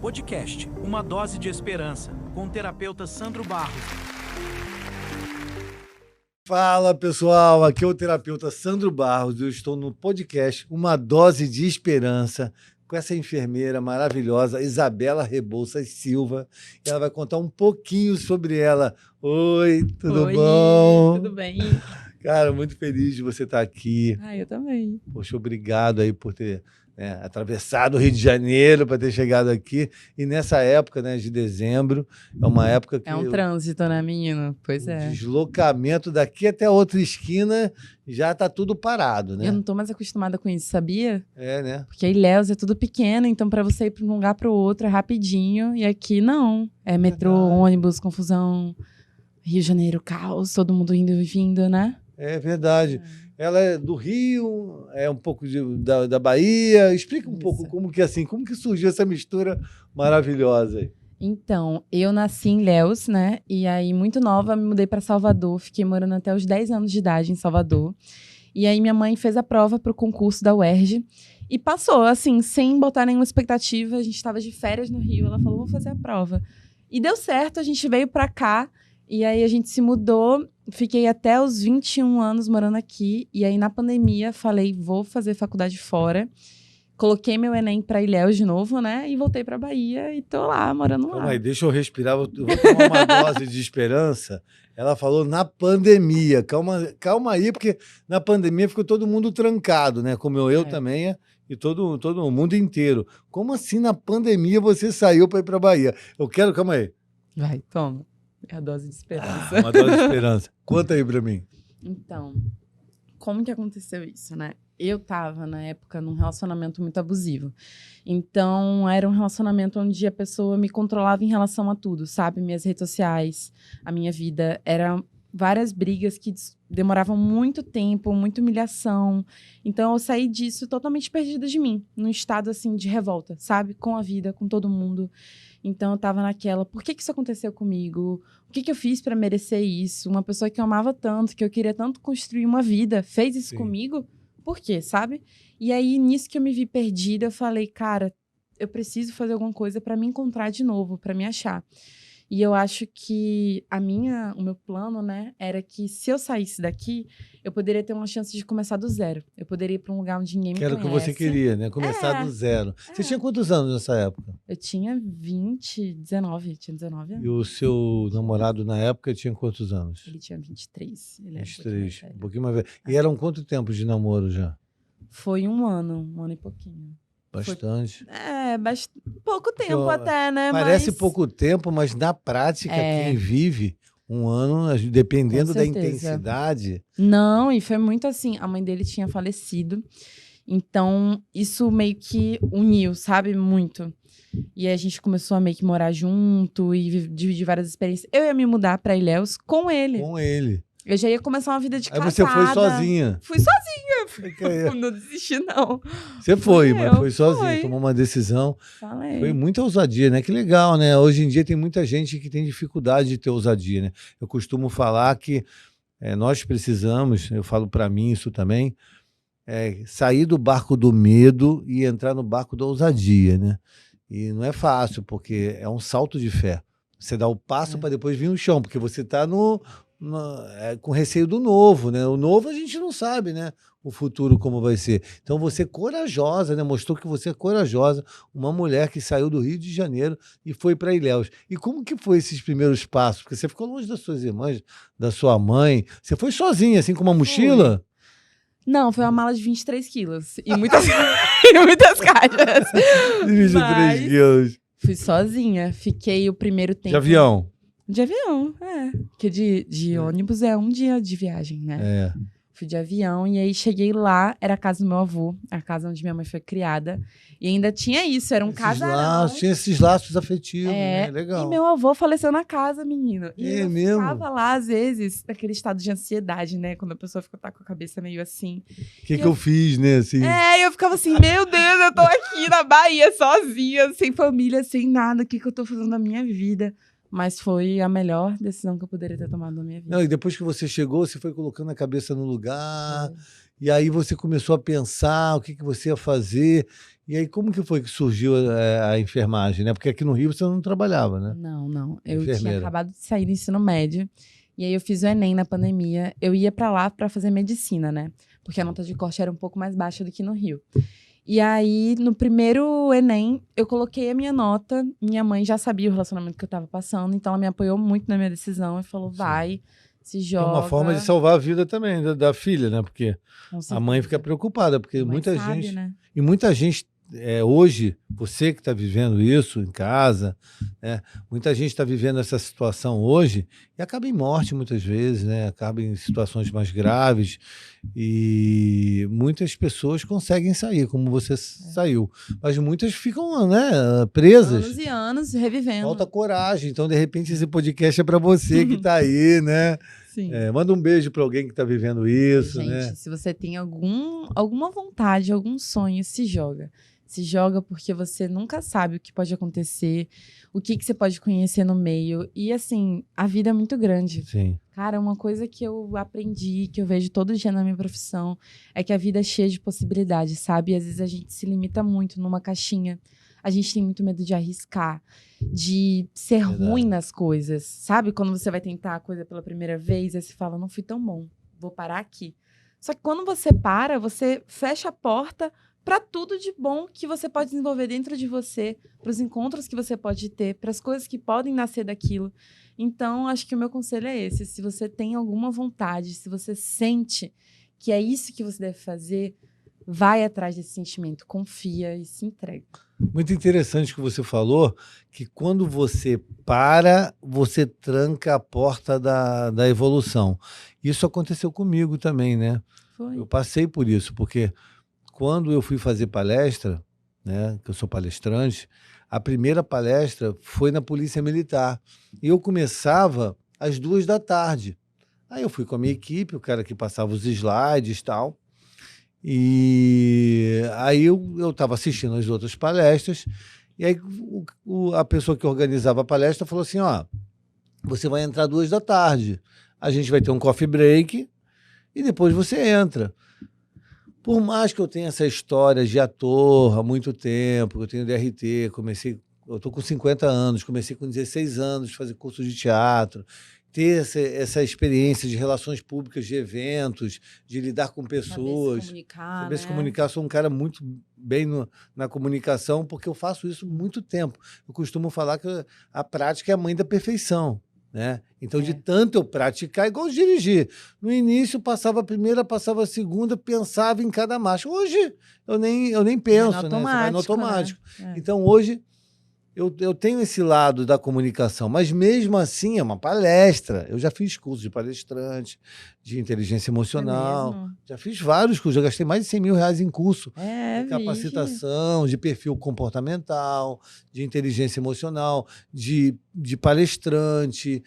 Podcast Uma Dose de Esperança, com o terapeuta Sandro Barros. Fala pessoal, aqui é o terapeuta Sandro Barros. Eu estou no podcast Uma Dose de Esperança com essa enfermeira maravilhosa, Isabela Rebouças Silva. Ela vai contar um pouquinho sobre ela. Oi, tudo bom? Tudo bem? Cara, muito feliz de você estar aqui. Eu também. Poxa, obrigado aí por ter atravessado o Rio de Janeiro para ter chegado aqui. E nessa época, né, de dezembro, é uma época que... É um trânsito, né, menino? Pois é. Deslocamento daqui até a outra esquina já tá tudo parado, né? Eu não tô mais acostumada com isso, sabia? É, né? Porque Ilhéus é tudo pequeno, então para você ir para um lugar para o outro é rapidinho. E aqui não. É metrô, ônibus, confusão. Rio de Janeiro, caos, todo mundo indo e vindo, né? É verdade. Ela é do Rio, é um pouco da Bahia. Explica um pouco como que surgiu essa mistura maravilhosa aí. Então, eu nasci em Ilhéus, né? E aí, muito nova, me mudei para Salvador. Fiquei morando até os 10 anos de idade em Salvador. E aí, minha mãe fez a prova para o concurso da UERJ. E passou, assim, sem botar nenhuma expectativa. A gente estava de férias no Rio. Ela falou, vou fazer a prova. E deu certo, a gente veio para cá. E aí, a gente se mudou. Fiquei até os 21 anos morando aqui. E aí, na pandemia, falei, vou fazer faculdade fora. Coloquei meu Enem para Ilhéus de novo, né? E voltei para Bahia e tô lá, morando lá. Calma aí, deixa eu respirar. Eu vou tomar uma dose de esperança. Ela falou na pandemia. Calma aí, porque na pandemia ficou todo mundo trancado, né? Como eu também, e todo o mundo inteiro. Como assim na pandemia você saiu para ir para Bahia? Calma aí. Vai, toma. É a dose de esperança. Uma dose de esperança. Conta aí para mim. Então, como que aconteceu isso, né? Eu tava, na época, num relacionamento muito abusivo. Então, era um relacionamento onde a pessoa me controlava em relação a tudo, sabe? Minhas redes sociais, a minha vida. Eram várias brigas que demoravam muito tempo, muita humilhação. Então, eu saí disso totalmente perdida de mim. Num estado, assim, de revolta, sabe? Com a vida, com todo mundo. Então, eu tava naquela, por que isso aconteceu comigo? O que eu fiz para merecer isso? Uma pessoa que eu amava tanto, que eu queria tanto construir uma vida, fez isso comigo? Por quê, sabe? E aí, nisso que eu me vi perdida, eu falei, cara, eu preciso fazer alguma coisa para me encontrar de novo, para me achar. E eu acho que o meu plano, né, era que se eu saísse daqui, eu poderia ter uma chance de começar do zero. Eu poderia ir para um lugar onde ninguém me conhece. Que era o que você queria, né? Começar do zero. Você tinha quantos anos nessa época? Eu tinha 19 anos. E o seu namorado na época tinha quantos anos? Ele tinha 23. Ele 23, um pouquinho mais velho. E eram quanto tempo de namoro já? Foi um ano e pouquinho. Bastante. Pouco tempo até, né? Parece pouco tempo, mas na prática, quem vive um ano, dependendo da intensidade... Não, e foi muito assim, a mãe dele tinha falecido, então isso meio que uniu, sabe? Muito. E aí a gente começou a meio que morar junto e dividir várias experiências. Eu ia me mudar pra Ilhéus com ele. Com ele. Eu já ia começar uma vida de casada. Aí você foi sozinha. Fui sozinha. Não desisti, não. Você foi, mas foi sozinha. Tomou uma decisão. Falei. Foi muita ousadia, né? Que legal, né? Hoje em dia tem muita gente que tem dificuldade de ter ousadia, né? Eu costumo falar que nós precisamos, eu falo para mim isso também, sair do barco do medo e entrar no barco da ousadia, né? E não é fácil, porque é um salto de fé. Você dá o passo para depois vir o chão, porque você está com receio do novo, né? O novo a gente não sabe, né? O futuro como vai ser. Então você é corajosa, né? Mostrou que você é corajosa, uma mulher que saiu do Rio de Janeiro e foi para Ilhéus. E como que foi esses primeiros passos? Porque você ficou longe das suas irmãs, da sua mãe. Você foi sozinha, assim, com uma mochila? Não, foi uma mala de 23 quilos. E muitas, e muitas caixas. 23 quilos. Fui sozinha. Fiquei o primeiro tempo... De avião? De avião, Porque de ônibus é um dia de viagem, né? Fui de avião e aí cheguei lá, era a casa do meu avô, a casa onde minha mãe foi criada. E ainda tinha isso, era um casarão. Tinha esses laços afetivos, né? Legal. E meu avô faleceu na casa, menino. E eu mesmo? ficava lá, às vezes, naquele estado de ansiedade, né? Quando a pessoa tá com a cabeça meio assim. O que eu fiz, né? Assim. Eu ficava assim, meu Deus, eu tô aqui na Bahia sozinha, sem família, sem nada. O que eu tô fazendo na minha vida? Mas foi a melhor decisão que eu poderia ter tomado na minha vida. Não, e depois que você chegou, você foi colocando a cabeça no lugar, e aí você começou a pensar o que você ia fazer, E aí, como que foi que surgiu a enfermagem, né? Porque aqui no Rio você não trabalhava, né? Não. Eu tinha Enfermeira. acabado de sair do ensino médio. E aí eu fiz o Enem na pandemia. Eu ia pra lá pra fazer medicina, né? Porque a nota de corte era um pouco mais baixa do que no Rio. E aí, no primeiro Enem, eu coloquei a minha nota. Minha mãe já sabia o relacionamento que eu tava passando. Então ela me apoiou muito na minha decisão. E falou, vai, se É joga. uma forma de salvar a vida também da filha, né? Porque Com a mãe certeza. fica preocupada, porque A mãe muita sabe, gente... né? E muita gente, hoje, você que está vivendo isso em casa, né? Muita gente está vivendo essa situação hoje e acaba em morte muitas vezes, né? Acaba em situações mais graves e muitas pessoas conseguem sair, como você saiu. Mas muitas ficam, né, presas. Anos e anos revivendo. Falta coragem. Então, de repente, esse podcast é para você que está aí, né? Sim. Manda um beijo para alguém que está vivendo isso, Gente, né? se você tem alguma vontade, algum sonho, se joga. Se joga porque você nunca sabe o que pode acontecer, o que você pode conhecer no meio. E, assim, a vida é muito grande. Sim. Cara, uma coisa que eu aprendi, que eu vejo todo dia na minha profissão, é que a vida é cheia de possibilidades, sabe? E às vezes a gente se limita muito numa caixinha. A gente tem muito medo de arriscar, de ser ruim nas coisas, sabe? Quando você vai tentar a coisa pela primeira vez, aí você fala, não fui tão bom, vou parar aqui. Só que quando você para, você fecha a porta para tudo de bom que você pode desenvolver dentro de você, para os encontros que você pode ter, para as coisas que podem nascer daquilo. Então, acho que o meu conselho é esse. Se você tem alguma vontade, se você sente que é isso que você deve fazer, vai atrás desse sentimento, confia e se entrega. Muito interessante o que você falou, que quando você para, você tranca a porta da evolução. Isso aconteceu comigo também, né? Foi. Eu passei por isso, porque quando eu fui fazer palestra, né, que eu sou palestrante, a primeira palestra foi na Polícia Militar. E eu começava às 14h. Aí eu fui com a minha equipe, o cara que passava os slides e tal. E aí eu estava assistindo as outras palestras, e aí a pessoa que organizava a palestra falou assim, ó, você vai entrar 14h, a gente vai ter um coffee break, e depois você entra. Por mais que eu tenha essa história de ator há muito tempo, eu tenho DRT, eu estou com 50 anos, comecei com 16 anos a fazer curso de teatro, ter essa experiência de relações públicas, de eventos, de lidar com pessoas. Saber se comunicar. Sou um cara muito bem na comunicação, porque eu faço isso há muito tempo. Eu costumo falar que a prática é a mãe da perfeição, né? Então, de tanto eu praticar, igual dirigir. No início, passava a primeira, passava a segunda, pensava em cada marcha. Hoje, eu nem penso, né? Você vai no automático. Né? Então, hoje, eu tenho esse lado da comunicação, mas mesmo assim é uma palestra. Eu já fiz curso de palestrante, de inteligência emocional, já fiz vários cursos, já gastei mais de R$100.000 em curso de capacitação, de perfil comportamental, de inteligência emocional, de palestrante,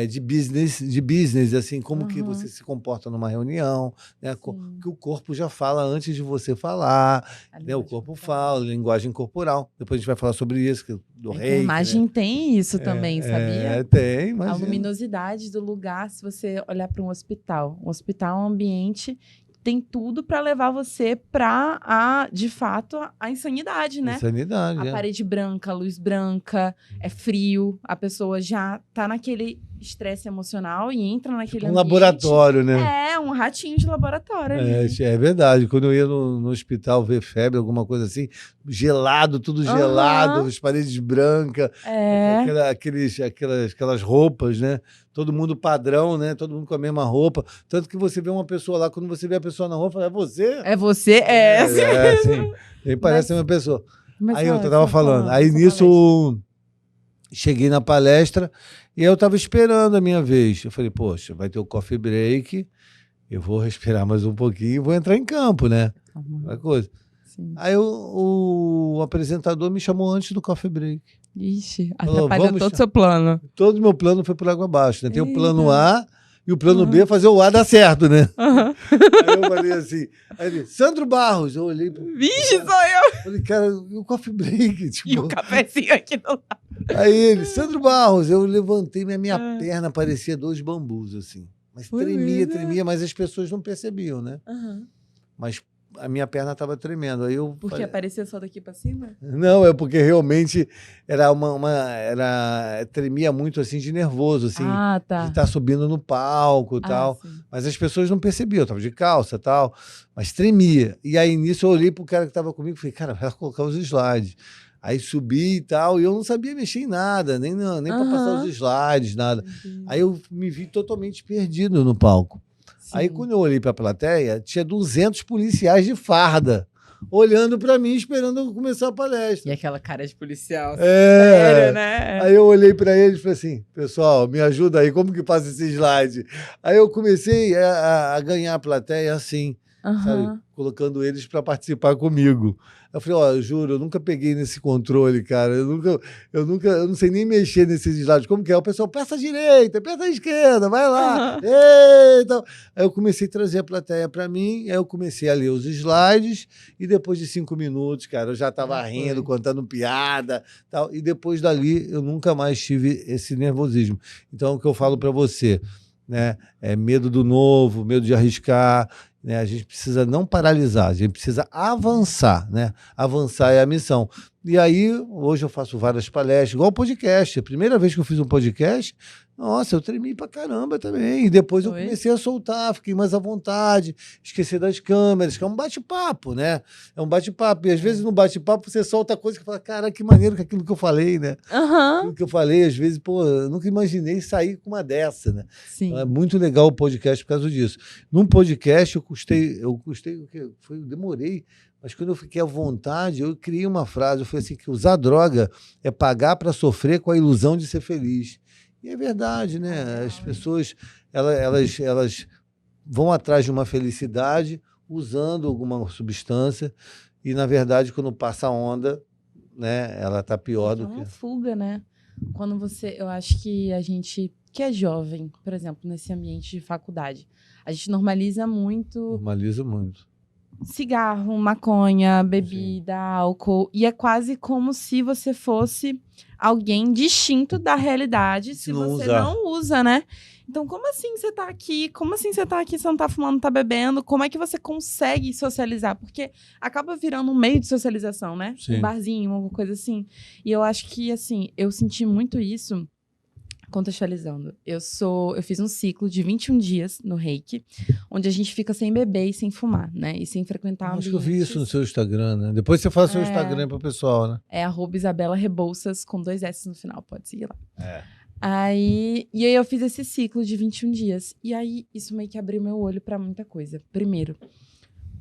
de business, assim, como que você se comporta numa reunião, né? Que o corpo já fala antes de você falar, né? O corpo fala, linguagem corporal. Depois a gente vai falar sobre isso, do reiki. A imagem, né? Tem isso também, sabia? Tem, imagina. A luminosidade do lugar, se você olhar para um hospital é um ambiente tem tudo para levar você para, de fato, a insanidade, né? Insanidade, a parede branca, a luz branca, é frio, a pessoa já tá naquele estresse emocional e entra naquele ambiente. Laboratório, né? Um ratinho de laboratório. É verdade. Quando eu ia no hospital ver febre, alguma coisa assim, gelado, tudo gelado, as paredes brancas, aquelas roupas, né? Todo mundo padrão, né? Todo mundo com a mesma roupa. Tanto que você vê uma pessoa lá, quando você vê a pessoa na roupa, é você? É você? Sim. Nem parece uma pessoa. Aí eu tava falando. Aí nisso, cheguei na palestra e eu tava esperando a minha vez. Eu falei, poxa, vai ter o coffee break, eu vou respirar mais um pouquinho e vou entrar em campo, né? Uma coisa. Sim. Aí o apresentador me chamou antes do coffee break. Ixi, atrapalhou todo o seu plano. Todo o meu plano foi por água abaixo, né? Tem o plano A e o plano B é fazer o A dar certo, né? Aí eu falei assim, aí ele, Sandro Barros, eu olhei... Vixe, sou eu! Falei, cara, e o coffee break? Tipo... E o cafezinho aqui do lado. Aí ele, Sandro Barros, eu levantei, minha perna parecia 2 bambus, assim. Mas tremia, mas as pessoas não percebiam, né? Mas a minha perna estava tremendo. Aí eu Porque aparecia só daqui pra cima? Não, é porque realmente era tremia muito assim de nervoso, assim, de estar subindo no palco e tal. Sim. Mas as pessoas não percebiam, eu estava de calça e tal, mas tremia. E aí nisso eu olhei pro cara que estava comigo e falei, cara, vai colocar os slides. Aí subi e tal, e eu não sabia mexer em nada, nem para passar os slides, nada. Aí eu me vi totalmente perdido no palco. Sim. Aí quando eu olhei para a plateia, tinha 200 policiais de farda olhando para mim, esperando eu começar a palestra. E aquela cara de policial. Sério, né? Aí eu olhei para eles e falei assim, pessoal, me ajuda aí, como que passa esse slide? Aí eu comecei a ganhar a plateia assim, sabe? Colocando eles para participar comigo. Eu falei, ó, eu juro, eu nunca peguei nesse controle, cara. Eu não sei nem mexer nesses slides. Como que é? O pessoal, peça à direita, peça à esquerda, vai lá. Eita. Aí eu comecei a trazer a plateia para mim, aí eu comecei a ler os slides, e depois de 5 minutos, cara, eu já estava rindo, contando piada, tal. E depois dali, eu nunca mais tive esse nervosismo. Então, o que eu falo para você, né? É medo do novo, medo de arriscar, né? A gente precisa não paralisar, a gente precisa avançar, né? Avançar é a missão. E aí, hoje eu faço várias palestras, igual o podcast. A primeira vez que eu fiz um podcast, nossa, eu tremi pra caramba também. E depois eu comecei a soltar, fiquei mais à vontade, esqueci das câmeras, que é um bate-papo, né? É um bate-papo. E às vezes no bate-papo você solta coisa que fala, cara, que maneiro que aquilo que eu falei, né? Aquilo que eu falei, às vezes, pô, eu nunca imaginei sair com uma dessa, né? Sim. Então, é muito legal o podcast por causa disso. Num podcast eu custei o que foi, eu demorei, mas quando eu fiquei à vontade, eu criei uma frase, eu falei assim, que usar droga é pagar para sofrer com a ilusão de ser feliz. E é verdade, né? As pessoas, elas vão atrás de uma felicidade usando alguma substância e, na verdade, quando passa a onda, né, ela tá pior do que... É uma fuga, né? Quando eu acho que a gente, que é jovem, por exemplo, nesse ambiente de faculdade, a gente normaliza muito... Normaliza muito. Cigarro, maconha, bebida, álcool. E é quase como se você fosse alguém distinto da realidade se você não usa, né? Então, como assim você tá aqui? Como assim você tá aqui, você não tá fumando, não tá bebendo? Como é que você consegue socializar? Porque acaba virando um meio de socialização, né? Sim. Um barzinho, alguma coisa assim. E eu acho que, assim, eu senti muito isso... Contextualizando, eu fiz um ciclo de 21 dias no Reiki, onde a gente fica sem beber e sem fumar, né? E sem frequentar ambientes. Acho que eu vi isso no seu Instagram, né? Depois você faz o seu Instagram pro pessoal, né? É @Isabela Rebouças, com 2 S no final, pode seguir lá. E aí eu fiz esse ciclo de 21 dias. E aí isso meio que abriu meu olho pra muita coisa. Primeiro,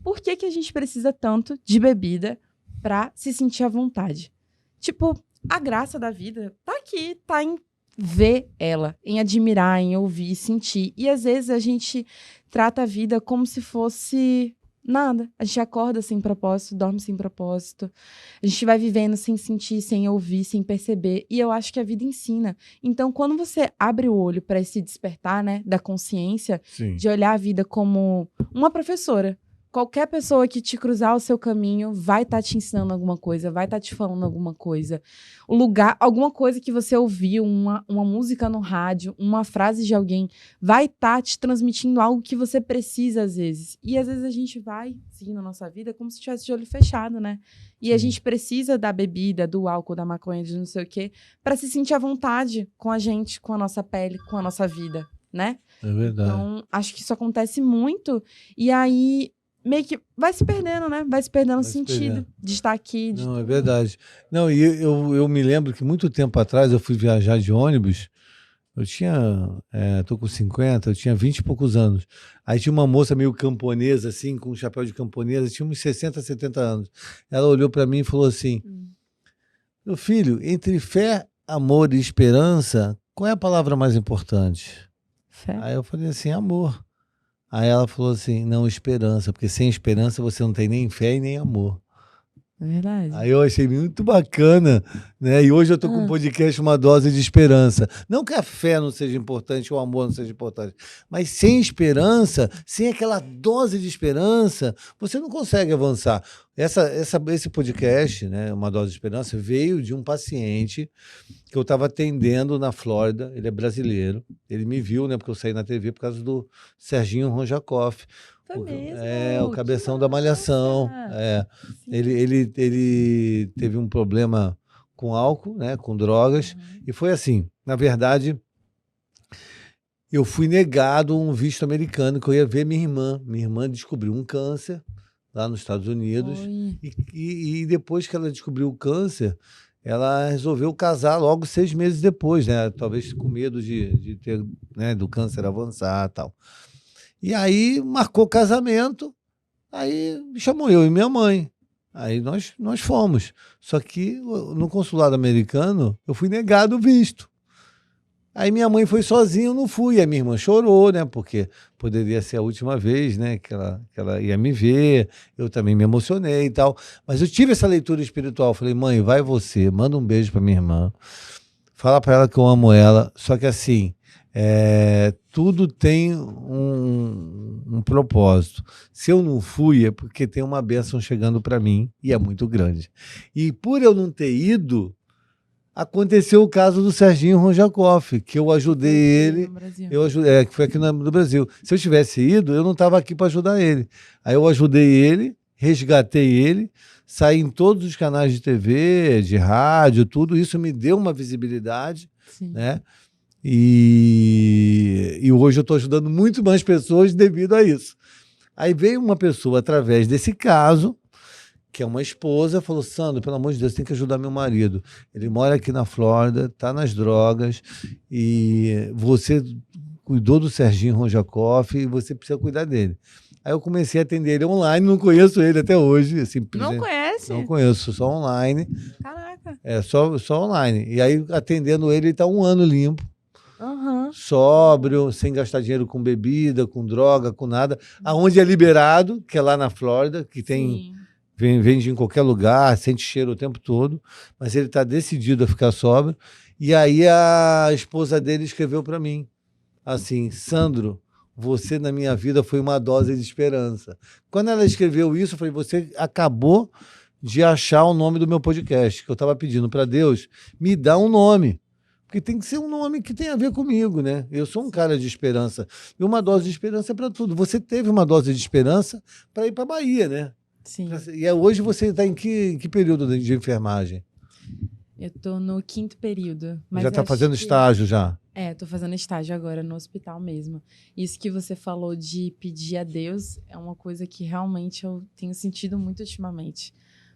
por que a gente precisa tanto de bebida pra se sentir à vontade? Tipo, a graça da vida tá aqui, tá em ver ela, em admirar, em ouvir, sentir. E às vezes a gente trata a vida como se fosse nada. A gente acorda sem propósito, dorme sem propósito. A gente vai vivendo sem sentir, sem ouvir, sem perceber. E eu acho que a vida ensina. Então, quando você abre o olho para esse despertar, né, da consciência, de olhar a vida como uma professora. Qualquer pessoa que te cruzar o seu caminho vai estar te ensinando alguma coisa, vai estar te falando alguma coisa. O lugar, alguma coisa que você ouviu, uma música no rádio, uma frase de alguém, vai estar te transmitindo algo que você precisa às vezes. E às vezes a gente vai seguindo a nossa vida como se tivesse de olho fechado, né? E a gente precisa da bebida, do álcool, da maconha, de não sei o quê, para se sentir à vontade com a gente, com a nossa pele, com a nossa vida, né? É verdade. Então, acho que isso acontece muito. E aí... meio que vai se perdendo, né? Vai se perdendo o sentido de estar aqui. Não, é verdade. Não, e eu me lembro que muito tempo atrás eu fui viajar de ônibus, eu tinha, tô com 50, eu tinha 20 e poucos anos. Aí tinha uma moça meio camponesa, assim, com um chapéu de camponesa, tinha uns 60, 70 anos. Ela olhou para mim e falou assim, meu filho, entre fé, amor e esperança, qual é a palavra mais importante? Fé. Aí eu falei assim, amor. Aí ela falou assim, não, esperança, porque sem esperança você não tem nem fé e nem amor. É verdade. Aí eu achei muito bacana né? E hoje eu tô com um podcast, Uma Dose de Esperança. Não que a fé não seja importante, o amor não seja importante, mas sem esperança, sem aquela dose de esperança, você não consegue avançar. Esse podcast, né, Uma Dose de Esperança, veio de um paciente que eu estava atendendo na Flórida. Ele é brasileiro. Ele me viu, né, porque eu saí na TV por causa do Serginho Ronjakoff. Foi mesmo? O Que cabeção da Malhação. massa! Sim. Ele teve um problema com álcool, né, com drogas, e foi assim, na verdade, eu fui negado um visto americano, que eu ia ver minha irmã. Minha irmã descobriu um câncer lá nos Estados Unidos, Oi. e depois que ela descobriu o câncer, ela resolveu casar logo 6 meses depois, né, talvez com medo de ter, né, do câncer avançar e tal. E aí marcou o casamento, aí me chamou eu e minha mãe. Aí nós fomos. Só que no consulado americano eu fui negado o visto. Aí minha mãe foi sozinha, eu não fui. A minha irmã chorou, né? Porque poderia ser a última vez, né? Que ela ia me ver. Eu também me emocionei e tal. Mas eu tive essa leitura espiritual. Falei, mãe, vai você, manda um beijo para minha irmã. Fala para ela que eu amo ela. Só que assim, tudo tem um propósito. Se eu não fui, é porque tem uma bênção chegando para mim e é muito grande. E por eu não ter ido, aconteceu o caso do Serginho Ronjakoff, que eu ajudei ele. Que foi aqui no Brasil. Se eu tivesse ido, eu não estava aqui para ajudar ele. Aí eu ajudei ele, resgatei ele, saí em todos os canais de TV, de rádio, tudo isso me deu uma visibilidade, Sim. né? E hoje eu estou ajudando muito mais pessoas devido a isso. Aí veio uma pessoa através desse caso, que é uma esposa, falou, Sandro, pelo amor de Deus, tem que ajudar meu marido. Ele mora aqui na Flórida, está nas drogas, e você cuidou do Serginho Ronjakoff e você precisa cuidar dele. Aí eu comecei a atender ele online, não conheço ele até hoje. Assim, Não conhece? Não conheço, só online. Caraca. Só online. E aí, atendendo ele está 1 ano limpo. Uhum. Sóbrio, sem gastar dinheiro com bebida, com droga, com nada. Aonde é liberado, que é lá na Flórida, que tem vende em qualquer lugar, sente cheiro o tempo todo, mas ele está decidido a ficar sóbrio. E aí a esposa dele escreveu para mim, assim, Sandro, você na minha vida foi uma dose de esperança. Quando ela escreveu isso, eu falei, você acabou de achar o nome do meu podcast, que eu estava pedindo para Deus me dar um nome. Porque tem que ser um nome que tem a ver comigo, né? Eu sou um cara de esperança. E uma dose de esperança é para tudo. Você teve uma dose de esperança para ir para a Bahia, né? Sim. E hoje você está em que período de enfermagem? Eu estou no 5º período. Mas já está fazendo estágio já? Estou fazendo estágio agora no hospital mesmo. Isso que você falou de pedir a Deus é uma coisa que realmente eu tenho sentido muito ultimamente.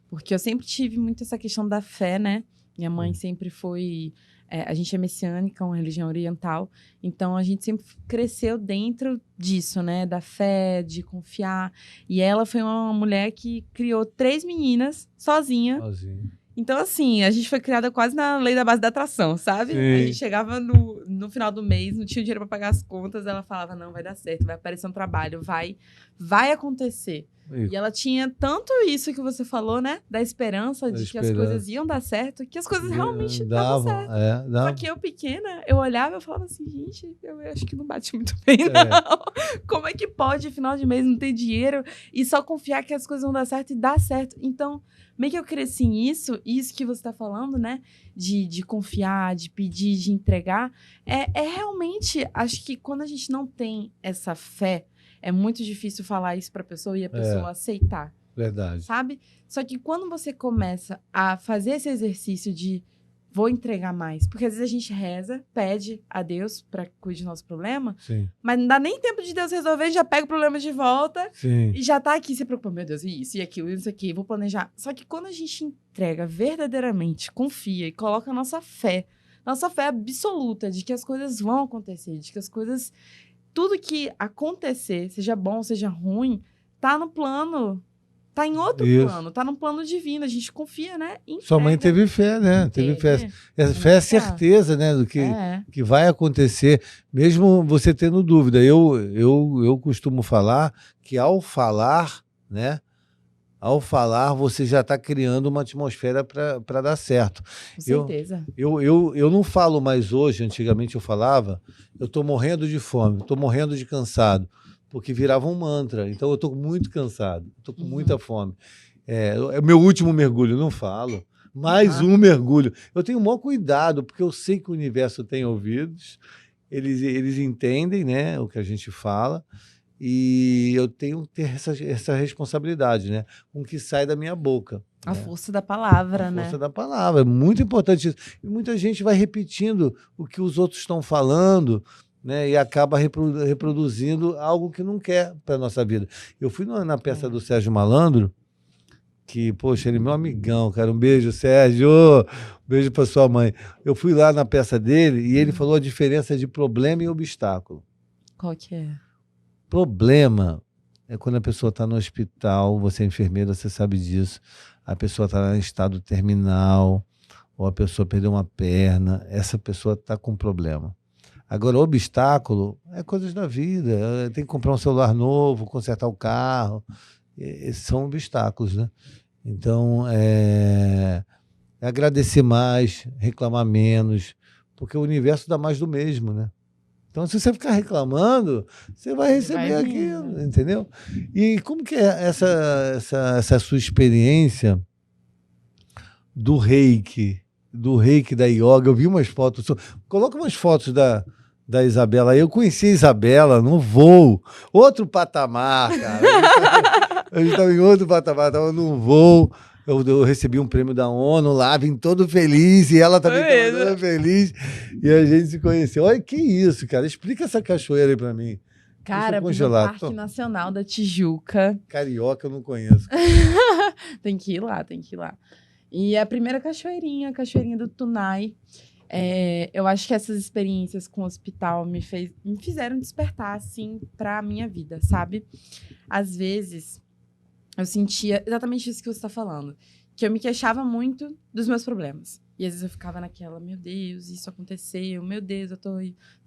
Porque eu sempre tive muito essa questão da fé, né? Minha mãe sempre foi... a gente é messiânica, uma religião oriental, então a gente sempre cresceu dentro disso, né? Da fé, de confiar. E ela foi uma mulher que criou 3 meninas sozinha. Então, assim, a gente foi criada quase na lei da base da atração, sabe? Sim. A gente chegava no final do mês, não tinha dinheiro para pagar as contas, ela falava, não, vai dar certo, vai aparecer um trabalho, vai acontecer. E ela tinha tanto isso que você falou, né? Da esperança de que as coisas iam dar certo, que as coisas realmente davam certo. Só que eu pequena, eu olhava e falava assim, gente, eu acho que não bate muito bem, não. Como é que pode, final de mês, não ter dinheiro e só confiar que as coisas vão dar certo e dar certo? Então, meio que eu cresci nisso, isso que você tá falando, né? De confiar, de pedir, de entregar. É realmente, acho que quando a gente não tem essa fé, é muito difícil falar isso pra pessoa e a pessoa aceitar. Verdade. Sabe? Só que quando você começa a fazer esse exercício de vou entregar mais, porque às vezes a gente reza, pede a Deus pra cuidar do nosso problema, mas não dá nem tempo de Deus resolver, já pega o problema de volta e já tá aqui se preocupando, meu Deus, isso e aquilo, isso aqui, vou planejar. Só que quando a gente entrega verdadeiramente, confia e coloca a nossa fé absoluta de que as coisas vão acontecer, de que as coisas... Tudo que acontecer, seja bom, seja ruim, tá no plano, tá em outro plano, tá no plano divino. A gente confia, né? Sua mãe teve fé, né? Teve fé. Fé é certeza, né? Do que vai acontecer, mesmo você tendo dúvida. Eu costumo falar que ao falar, né? Ao falar, você já está criando uma atmosfera para dar certo. Com certeza. Eu não falo mais hoje, antigamente eu falava, eu estou morrendo de fome, estou morrendo de cansado, porque virava um mantra. Então eu estou muito cansado, estou com muita fome. É o meu último mergulho, não falo. Mais um mergulho. Eu tenho o maior cuidado, porque eu sei que o universo tem ouvidos, eles entendem, né, o que a gente fala, e eu tenho que ter essa responsabilidade, né, com o que sai da minha boca. A força da palavra, A né? força da palavra, é muito importante isso. E muita gente vai repetindo o que os outros estão falando, né, e acaba reproduzindo algo que não quer para a nossa vida. Eu fui na peça do Sérgio Malandro, que, poxa, ele é meu amigão, cara. Um beijo, Sérgio. Um beijo para sua mãe. Eu fui lá na peça dele e ele falou a diferença de problema e obstáculo. Qual que é? Problema é quando a pessoa está no hospital, você é enfermeira, você sabe disso. A pessoa está em estado terminal, ou a pessoa perdeu uma perna, essa pessoa está com problema. Agora, obstáculo é coisas da vida. Tem que comprar um celular novo, consertar o carro. Esses são obstáculos, né? Então, é agradecer mais, reclamar menos, porque o universo dá mais do mesmo, né? Então, se você ficar reclamando, você vai receber aquilo, entendeu? E como que é essa sua experiência do reiki da yoga? Eu vi umas fotos, coloca umas fotos da Isabela. Eu conheci a Isabela no voo, outro patamar, cara. A gente estava em outro patamar, estava num voo. Eu recebi um prêmio da ONU lá, vim todo feliz, e ela também estava toda feliz. E a gente se conheceu. Olha, que isso, cara. Explica essa cachoeira aí para mim. Cara, no Parque Nacional da Tijuca. Carioca eu não conheço. Tem que ir lá, tem que ir lá. E a primeira cachoeirinha, a cachoeirinha do Tunai. Eu acho que essas experiências com o hospital me fizeram despertar, assim, pra minha vida, sabe? Às vezes, eu sentia exatamente isso que você está falando. Que eu me queixava muito dos meus problemas. E às vezes eu ficava naquela, meu Deus, isso aconteceu, meu Deus, eu tô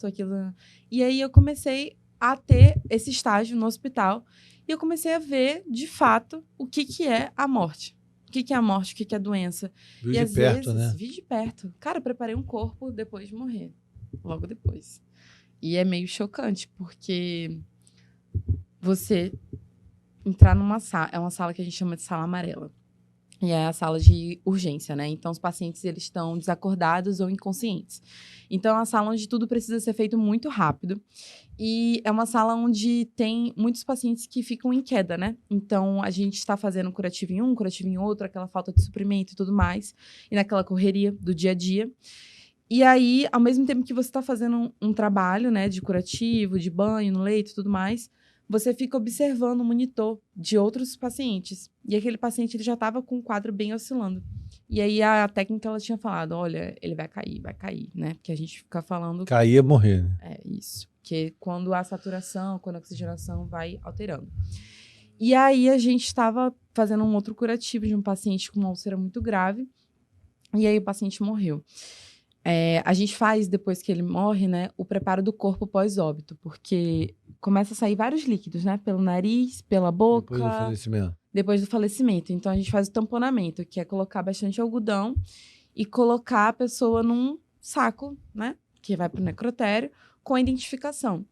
aquilo. E aí eu comecei a ter esse estágio no hospital. E eu comecei a ver, de fato, o que é a morte. O que é a morte, o que é a doença. Viu de perto, né? Vi de perto. Cara, eu preparei um corpo depois de morrer. Logo depois. E é meio chocante, porque você entrar numa sala, é uma sala que a gente chama de sala amarela. E é a sala de urgência, né? Então, os pacientes, eles estão desacordados ou inconscientes. Então, é uma sala onde tudo precisa ser feito muito rápido. E é uma sala onde tem muitos pacientes que ficam em queda, né? Então, a gente está fazendo curativo em um, curativo em outro, aquela falta de suprimento e tudo mais. E naquela correria do dia a dia. E aí, ao mesmo tempo que você está fazendo um trabalho, né? De curativo, de banho no leito e tudo mais, você fica observando o monitor de outros pacientes. E aquele paciente ele já estava com o quadro bem oscilando. E aí a técnica ela tinha falado, olha, ele vai cair, né? Porque a gente fica falando... Cair é morrer, né? É isso. Que quando a saturação, quando a oxigenação vai alterando. E aí a gente estava fazendo um outro curativo de um paciente com uma úlcera muito grave. E aí o paciente morreu. A gente faz, depois que ele morre, né, o preparo do corpo pós-óbito, porque começa a sair vários líquidos, né, pelo nariz, pela boca. Depois do falecimento. Depois do falecimento. Então, a gente faz o tamponamento, que é colocar bastante algodão e colocar a pessoa num saco, né, que vai pro necrotério, com a identificação.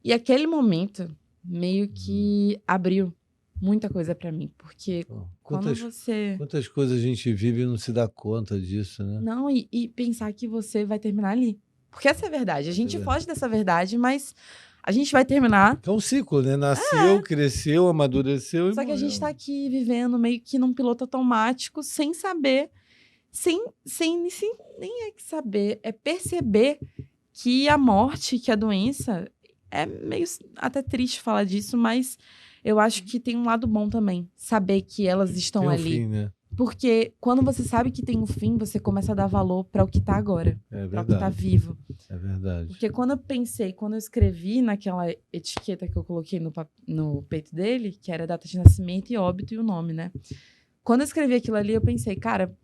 E aquele momento, meio que abriu muita coisa para mim, porque Quantas coisas a gente vive e não se dá conta disso, né? Não, e pensar que você vai terminar ali. Porque essa é a verdade. A gente foge dessa verdade, mas a gente vai terminar. É um ciclo, né? Nasceu, cresceu, amadureceu e Só que morreu. a gente tá aqui vivendo meio que num piloto automático, sem saber, sem nem é que saber, é perceber que a morte, que a doença, é meio até triste falar disso, mas eu acho que tem um lado bom também. Saber que elas estão ali. Tem um fim, né? Porque quando você sabe que tem um fim, você começa a dar valor para o que tá agora. Para o que tá vivo. É verdade. Porque quando eu escrevi naquela etiqueta que eu coloquei no peito dele, que era data de nascimento e óbito e o nome, né? Quando eu escrevi aquilo ali, eu pensei, cara,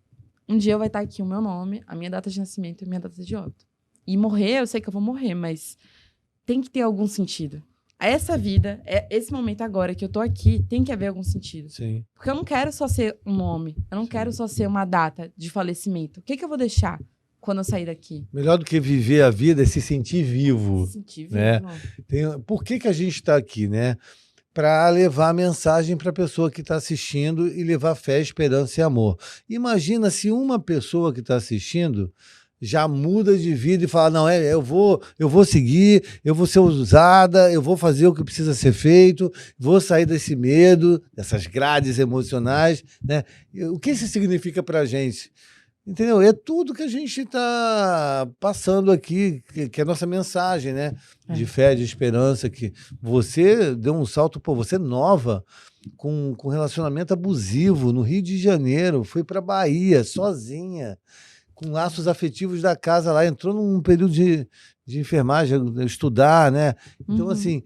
um dia vai estar aqui o meu nome, a minha data de nascimento e a minha data de óbito. E morrer, eu sei que eu vou morrer, mas tem que ter algum sentido. essa vida, esse momento agora que eu tô aqui, tem que haver algum sentido. Sim. Porque eu não quero só ser um nome, eu não quero só ser uma data de falecimento. O que eu vou deixar quando eu sair daqui? Melhor do que viver a vida é se sentir vivo. Sentir vivo. Né? Por que a gente está aqui, né? Para levar a mensagem para a pessoa que está assistindo e levar fé, esperança e amor. Imagina se uma pessoa que está assistindo já muda de vida e fala, não, eu vou seguir, eu vou ser usada, eu vou fazer o que precisa ser feito, vou sair desse medo, dessas grades emocionais, né? O que isso significa para a gente? Entendeu? É tudo que a gente está passando aqui, que é a nossa mensagem, né? De fé, de esperança, que você deu um salto, você nova, com relacionamento abusivo no Rio de Janeiro, foi para Bahia, sozinha, com laços afetivos da casa lá, entrou num período de enfermagem, estudar, né? Então, assim,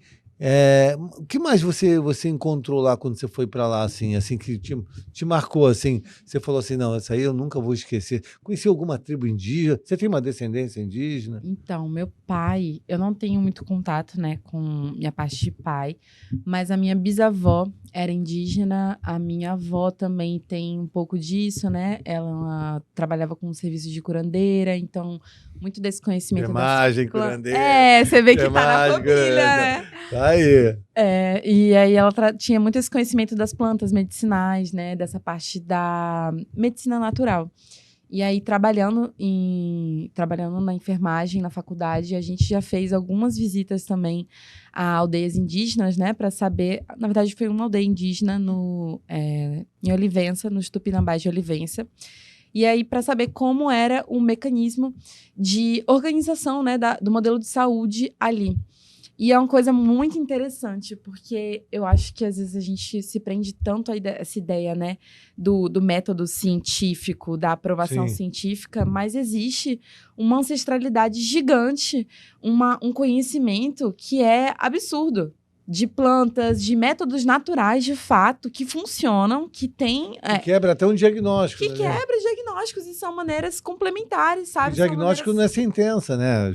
o que mais você encontrou lá quando você foi para lá, assim que te marcou, assim? Você falou assim, não, essa aí eu nunca vou esquecer. Conheceu alguma tribo indígena? Você tem uma descendência indígena? Então, meu pai, eu não tenho muito contato, né, com minha parte de pai, mas a minha bisavó era indígena, a minha avó também tem um pouco disso, né? Ela trabalhava com um serviço de curandeira, então muito desse conhecimento Enfermagem, curandeira. Você vê que tá na família, né? Tá aí. E aí ela tinha muito esse conhecimento das plantas medicinais, né? Dessa parte da medicina natural. E aí, trabalhando na enfermagem, na faculdade, a gente já fez algumas visitas também a aldeias indígenas, né? Para saber... Na verdade, foi uma aldeia indígena em Olivença, nos Tupinambás de Olivença. E aí, para saber como era o mecanismo de organização, né, do modelo de saúde ali. E é uma coisa muito interessante, porque eu acho que às vezes a gente se prende tanto a essa ideia, né, do método científico, da aprovação científica, mas existe uma ancestralidade gigante, um conhecimento que é absurdo. De plantas, de métodos naturais, de fato, que funcionam, que tem... Que quebra até um diagnóstico. Que quebra diagnósticos e são maneiras complementares, sabe? O diagnóstico não é sentença, né?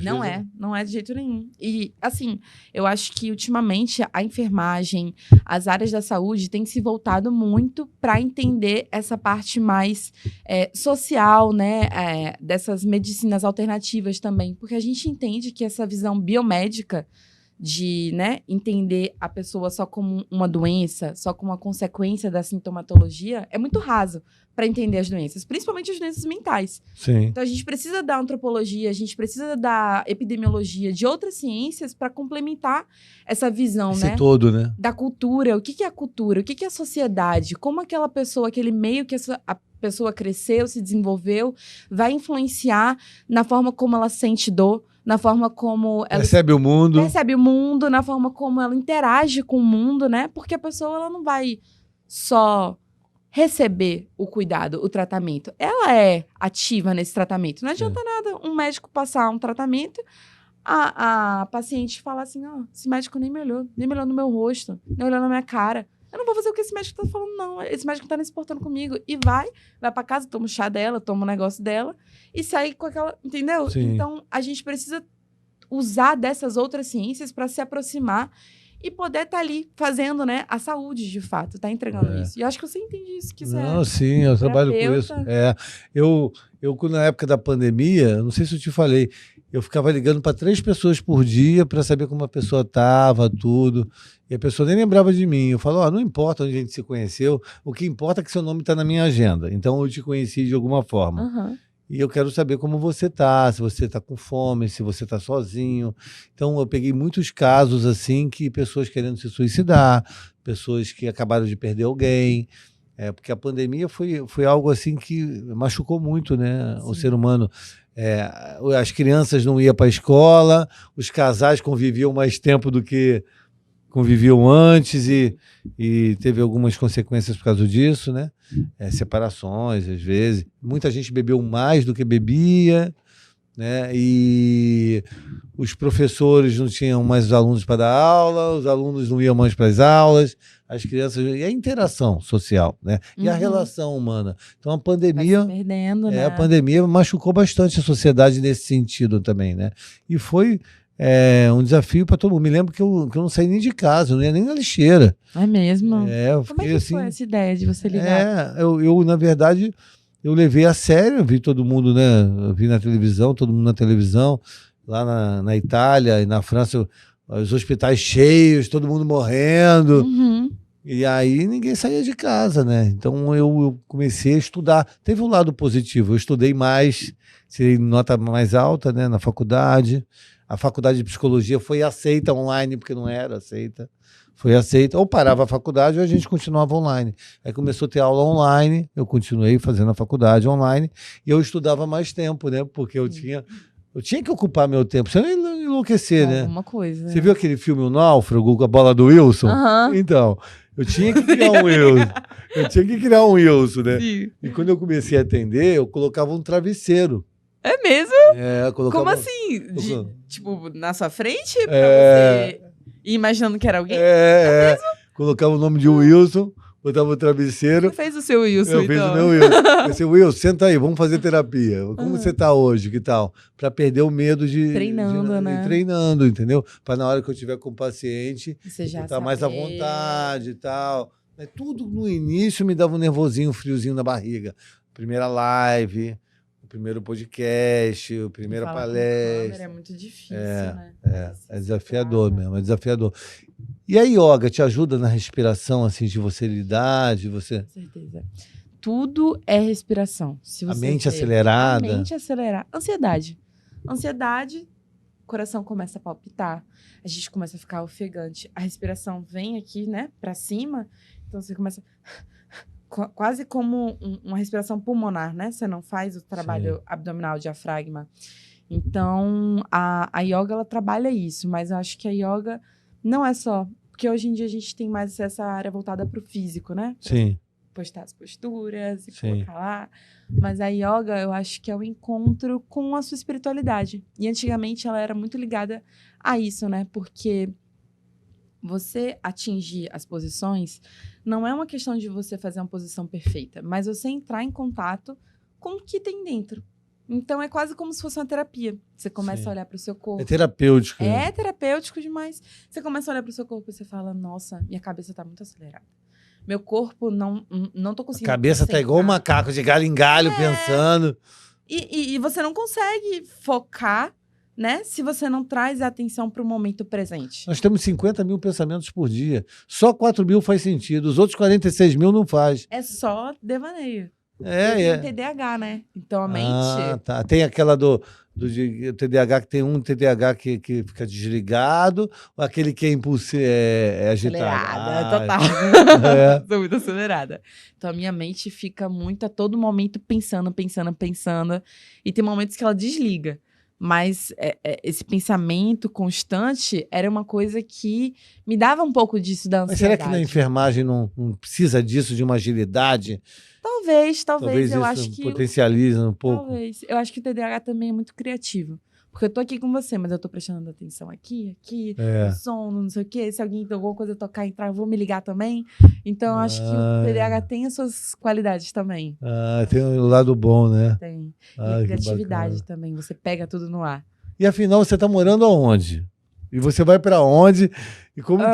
Não é de jeito nenhum. E, assim, eu acho que, ultimamente, a enfermagem, as áreas da saúde têm se voltado muito para entender essa parte mais social, né? Dessas medicinas alternativas também. Porque a gente entende que essa visão biomédica de, né, entender a pessoa só como uma doença, só como uma consequência da sintomatologia, é muito raso para entender as doenças, principalmente as doenças mentais. Sim. Então, a gente precisa da antropologia, a gente precisa da epidemiologia, de outras ciências para complementar essa visão, Esse né? todo, né? Da cultura. O que é a cultura? O que é a sociedade? Como aquela pessoa, aquele meio que a pessoa cresceu, se desenvolveu, vai influenciar na forma como ela sente dor, na forma como ela percebe o mundo, na forma como ela interage com o mundo, né? Porque a pessoa ela não vai só receber o cuidado, o tratamento. Ela é ativa nesse tratamento. Não adianta nada um médico passar um tratamento, a paciente falar assim, esse médico nem me olhou no meu rosto, nem olhou na minha cara. Eu não vou fazer o que esse médico tá falando, não. Esse médico não tá nem se portando comigo. E vai pra casa, toma o chá dela, toma o negócio dela e sai com aquela... Entendeu? Sim. Então, a gente precisa usar dessas outras ciências para se aproximar e poder estar ali fazendo, né, a saúde, de fato, tá entregando isso. E eu acho que você entende isso, que você Não, sim, eu trabalho com isso. Eu, na época da pandemia, não sei se eu te falei, eu ficava ligando para 3 pessoas por dia para saber como a pessoa estava, tudo. E a pessoa nem lembrava de mim. Eu falo, não importa onde a gente se conheceu, o que importa é que seu nome está na minha agenda. Então eu te conheci de alguma forma. Uhum. E eu quero saber como você está, se você está com fome, se você está sozinho. Então eu peguei muitos casos assim, que pessoas querendo se suicidar, pessoas que acabaram de perder alguém. Porque a pandemia foi algo assim que machucou muito, né, o ser humano. As crianças não iam para a escola, os casais conviviam mais tempo do que conviviam antes e teve algumas consequências por causa disso, né? Separações, às vezes. Muita gente bebeu mais do que bebia, né? E os professores não tinham mais os alunos para dar aula, os alunos não iam mais para as aulas, as crianças... E a interação social, né? E a relação humana. Então, a pandemia... Vai se perdendo, né? A pandemia machucou bastante a sociedade nesse sentido também, né? E foi... um desafio para todo mundo. Me lembro que eu não saí nem de casa, eu não ia nem na lixeira. É mesmo? Eu Como é fiquei que assim. foi essa ideia de você ligar? Eu, na verdade, eu levei a sério, eu vi todo mundo, né? Eu vi na televisão, todo mundo na televisão, lá na Itália e na França, os hospitais cheios, todo mundo morrendo. Uhum. E aí ninguém saía de casa, né? Então eu comecei a estudar. Teve um lado positivo, eu estudei mais, tirei nota mais alta, né, na faculdade. A faculdade de psicologia foi aceita online, porque não era aceita. Foi aceita. Ou parava a faculdade ou a gente continuava online. Aí começou a ter aula online, eu continuei fazendo a faculdade online e eu estudava mais tempo, né? Porque eu tinha que ocupar meu tempo, senão eu ia enlouquecer, né? Alguma coisa. Você viu aquele filme O Náufrago, com a bola do Wilson? Aham. Então, eu tinha que criar um Wilson. Eu tinha que criar um Wilson, né? Sim. E quando eu comecei a atender, eu colocava um travesseiro. É mesmo? Eu colocava... Como assim? Tipo, na sua frente? Pra É. você ir imaginando que era alguém? Colocava o nome de Wilson, botava o travesseiro. Você fez o seu Wilson, Eu fiz então. o meu Wilson. Eu disse, Wilson, senta aí, vamos fazer terapia. Como você tá hoje, que tal? Para perder o medo de... Treinando, né? Treinando, entendeu? Para na hora que eu tiver com o paciente, Você já eu estar mais à saber. vontade e tal. Tudo no início me dava um nervosinho, um friozinho na barriga. Primeira live, o primeiro podcast, a primeira Falar com palestra. câmera é muito difícil, né? É desafiador mesmo, é desafiador. E a yoga te ajuda na respiração, assim, de você lidar, de você... Com certeza. Tudo é respiração. Se A você mente vê- acelerada. A mente acelerada. Ansiedade, o coração começa a palpitar, a gente começa a ficar ofegante, a respiração vem aqui, né, pra cima, então você começa quase como uma respiração pulmonar, né? Você não faz o trabalho abdominal, diafragma. Então, a yoga, ela trabalha isso, mas eu acho que a yoga não é só... Porque hoje em dia a gente tem mais essa área voltada para o físico, né? Sim. Postar as posturas e Sim. colocar lá. Mas a yoga, eu acho que é o encontro com a sua espiritualidade. E antigamente ela era muito ligada a isso, né? Porque você atingir as posições não é uma questão de você fazer uma posição perfeita, mas você entrar em contato com o que tem dentro. Então é quase como se fosse uma terapia. Você começa Sim. a olhar para o seu corpo. É terapêutico. É terapêutico demais. Você começa a olhar para o seu corpo e você fala, nossa, minha cabeça tá muito acelerada. Meu corpo não tô A conseguindo cabeça tá igual um concentrar. macaco, de galho em galho, pensando. E você não consegue focar, né? Se você não traz a atenção para o momento presente. Nós temos 50 mil pensamentos por dia. Só 4 mil faz sentido. Os outros 46 mil não faz. É só devaneio. Eu É. tenho TDAH, né? Então a mente... Tá. Tem aquela do TDAH, que tem um TDAH que fica desligado, ou aquele que é impulsivo, é agitado. Acelerada, total. É. Sou muito acelerada. Então a minha mente fica muito a todo momento pensando. E tem momentos que ela desliga. Mas esse pensamento constante era uma coisa que me dava um pouco disso da Mas ansiedade. será que na enfermagem não precisa disso, de uma agilidade? Talvez. Talvez Eu isso acho que... potencializa um pouco. Talvez. Eu acho que o TDAH também é muito criativo. Porque eu tô aqui com você, mas eu tô prestando atenção aqui, no som, não sei o quê. Se alguém alguma coisa tocar, entrar, eu vou me ligar também. Então, eu acho que o TDAH tem as suas qualidades também. Tem o lado bom, né? Tem. E Ah, a que criatividade bacana. também. Você pega tudo no ar. E afinal, você tá morando aonde? E você vai pra onde? E como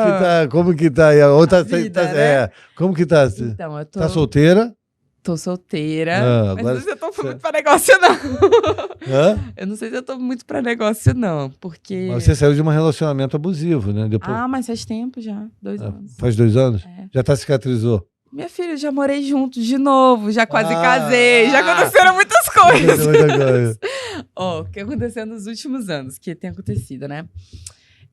que tá aí? A vida, né? Como que tá? Então, eu tô... Tá solteira? Tô solteira. Ah, mas agora não sei se eu tô você- muito pra negócio, não. Hã? Eu não sei se eu tô muito pra negócio, não. Porque... Mas você saiu de um relacionamento abusivo, né? Depois... mas faz tempo já. 2 anos. Faz 2 anos? É. Já tá cicatrizou? Minha filha, já morei junto de novo, já quase Ah, casei, já aconteceram muitas coisas. Muita coisa. Ó, o que aconteceu nos últimos anos, que tem acontecido, né?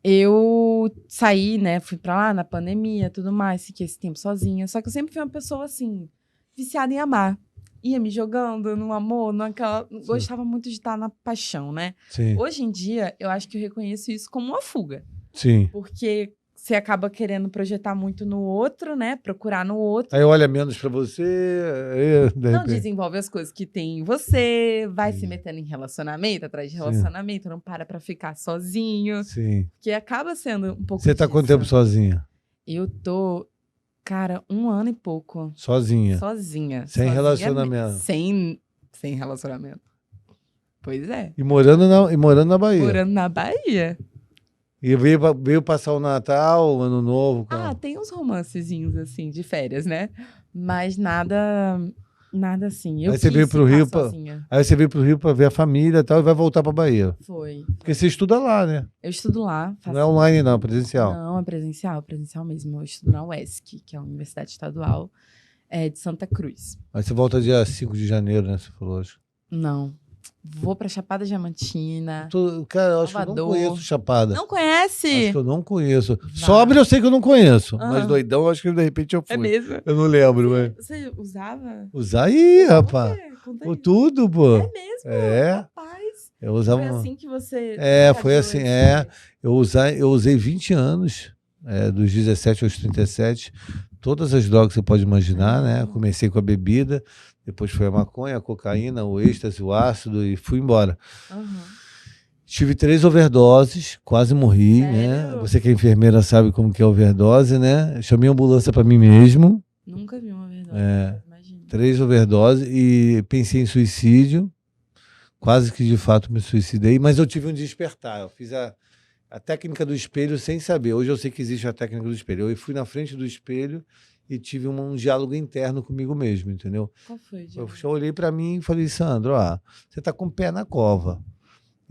Eu saí, né, fui pra lá na pandemia, tudo mais, fiquei esse tempo sozinha. Só que eu sempre fui uma pessoa, assim, viciada em amar. Ia me jogando no amor, naquela... Gostava muito de estar na paixão, né? Sim, Hoje em dia, eu acho que eu reconheço isso como uma fuga. sim. Porque você acaba querendo projetar muito no outro, né? Procurar no outro. Aí olha menos pra você, aí, de Não repente... desenvolve as coisas que tem em você, vai se metendo em relacionamento, atrás de relacionamento, não para pra ficar sozinho, Sim. que acaba sendo um pouco Você tá quanto disso. tempo sozinha? Eu tô, cara, 1 ano e pouco, Sozinha. sozinha. Sem Sozinha relacionamento. Sem relacionamento. Pois é. E morando na Bahia. Morando na Bahia. E veio passar o Natal, o Ano Novo. Ah, tem uns romancezinhos, assim, de férias, né? Mas nada assim. Eu Aí você quis veio pro ficar Rio sozinha. Aí você veio pro Rio para ver a família e tal, e vai voltar pra Bahia. Foi. Porque você estuda lá, né? Eu estudo lá. Não é online, não, é presencial. Não, é presencial mesmo. Eu estudo na UESC, que é a Universidade Estadual de Santa Cruz. Aí você volta dia 5 de janeiro, né? Você falou hoje. Não. Vou pra Chapada Diamantina. Cara, eu acho que eu não Salvador. conheço Chapada. Não conhece? Acho que eu não conheço. Vai. Sóbrio eu sei que eu não conheço. Mas Ah. doidão, acho que de repente eu fui. É mesmo? Eu não lembro, mas. Você usava? Usar aí, rapaz. Conta Pô, aí. tudo, pô. É mesmo? É. Rapaz. Eu usava. Foi assim que você... Foi assim, Eu usei 20 anos, dos 17 aos 37, todas as drogas que você pode imaginar, né? Comecei com a bebida, depois foi a maconha, a cocaína, o êxtase, o ácido e fui embora. Tive 3 overdoses, quase morri, né? Sério? Você que é enfermeira sabe como que é overdose, né? Chamei a ambulância para mim mesmo. Nunca vi uma verdade, imagina. 3 overdoses e pensei em suicídio. Quase que de fato me suicidei, mas eu tive um despertar. Eu fiz a técnica do espelho sem saber. Hoje eu sei que existe a técnica do espelho. Eu fui na frente do espelho e tive um diálogo interno comigo mesmo, entendeu? Qual foi, Eu Diego? olhei para mim e falei, Sandro, você está com o pé na cova.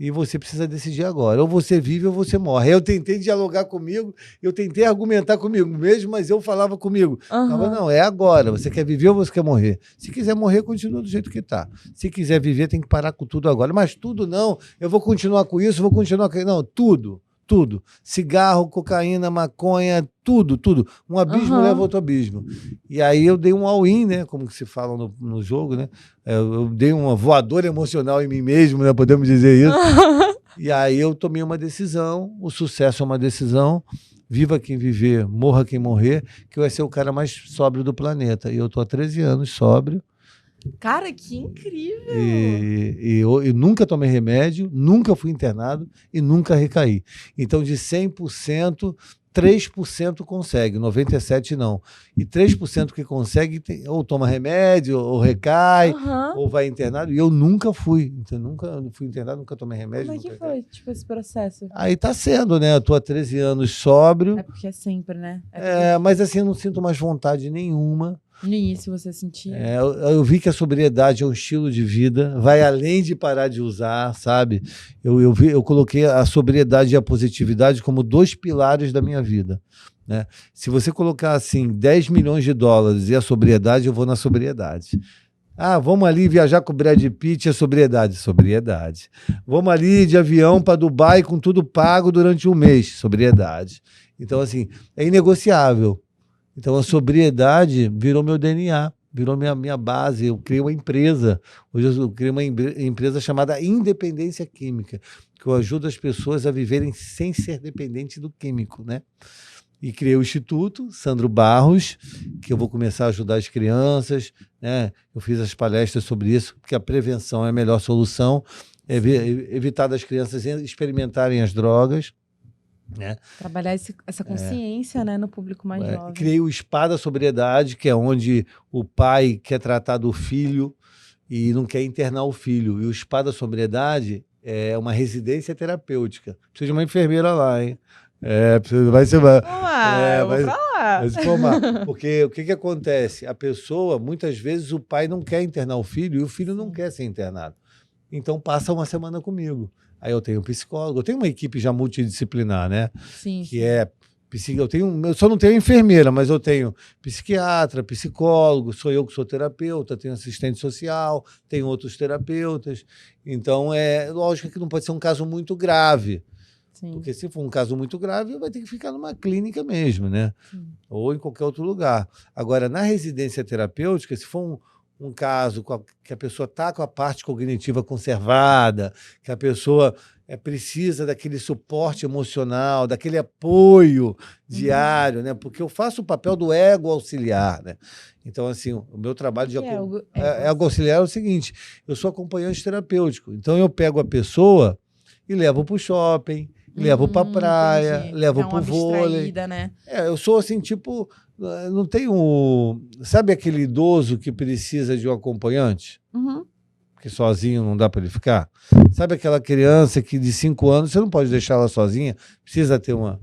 E você precisa decidir agora. Ou você vive ou você morre. Aí eu tentei dialogar comigo, eu tentei argumentar comigo mesmo, mas eu falava comigo. Falava, não, é agora. Você quer viver ou você quer morrer? Se quiser morrer, continua do jeito que está. Se quiser viver, tem que parar com tudo agora. Mas tudo não. Eu vou continuar com isso, vou continuar com... Não, tudo. Tudo. Cigarro, cocaína, maconha, tudo. Um abismo leva outro abismo. E aí eu dei um all-in, né? Como que se fala no jogo, né? Eu dei uma voadora emocional em mim mesmo, né? Podemos dizer isso. E aí eu tomei uma decisão. O sucesso é uma decisão. Viva quem viver, morra quem morrer, que eu ia ser o cara mais sóbrio do planeta. E eu tô há 13 anos sóbrio. Cara, que incrível! E eu nunca tomei remédio, nunca fui internado e nunca recaí. Então, de 100%, 3% consegue, 97% não. E 3% que consegue, ou toma remédio, ou recai, ou vai internado. E eu nunca fui. Então, nunca fui internado, nunca tomei remédio. Como é que foi, tipo, esse processo? Aí tá sendo, né? Eu tô há 13 anos sóbrio. É porque é sempre, né? Mas assim, eu não sinto mais vontade nenhuma. No início você sentia? Eu vi que a sobriedade é um estilo de vida, vai além de parar de usar, sabe? Eu coloquei a sobriedade e a positividade como 2 pilares da minha vida, né? Se você colocar assim 10 milhões de dólares e a sobriedade, eu vou na sobriedade. Vamos ali viajar com o Brad Pitt, a sobriedade. Sobriedade. Vamos ali de avião para Dubai com tudo pago durante um mês. Sobriedade. Então, assim, é inegociável. Então, a sobriedade virou meu DNA, virou minha base. Eu criei uma empresa. Hoje eu criei uma empresa chamada Independência Química, que eu ajudo as pessoas a viverem sem ser dependente do químico, né? E criei o Instituto Sandro Barros, que eu vou começar a ajudar as crianças, né? Eu fiz as palestras sobre isso, porque a prevenção é a melhor solução, evitar das crianças experimentarem as drogas, né? Trabalhar essa consciência, né, no público mais jovem. Criei o Spa da Sobriedade, que é onde o pai quer tratar do filho e não quer internar o filho. E o Spa da Sobriedade é uma residência terapêutica. Precisa de uma enfermeira lá, hein? Vai se formar. Porque o que acontece? A pessoa, muitas vezes, o pai não quer internar o filho e o filho não quer ser internado. Então, passa uma semana comigo. Aí eu tenho um psicólogo, eu tenho uma equipe já multidisciplinar, né? Sim. Que eu só não tenho enfermeira, mas eu tenho psiquiatra, psicólogo, sou eu que sou terapeuta, tenho assistente social, tenho outros terapeutas. Então, lógico que não pode ser um caso muito grave. Sim. Porque se for um caso muito grave, vai ter que ficar numa clínica mesmo, né? Sim. Ou em qualquer outro lugar. Agora, na residência terapêutica, se for um caso que a pessoa está com a parte cognitiva conservada, que a pessoa precisa daquele suporte emocional, daquele apoio diário, né? Porque eu faço o papel do ego auxiliar, né? Então, assim, o meu trabalho de ego auxiliar é o seguinte, eu sou acompanhante terapêutico, então eu pego a pessoa e levo para o shopping, levo para a praia, entendi. levo para o vôlei. Né? Eu sou assim, tipo, não tenho... Sabe aquele idoso que precisa de um acompanhante? porque sozinho não dá para ele ficar. Sabe aquela criança que de 5 anos, você não pode deixar ela sozinha, precisa ter uma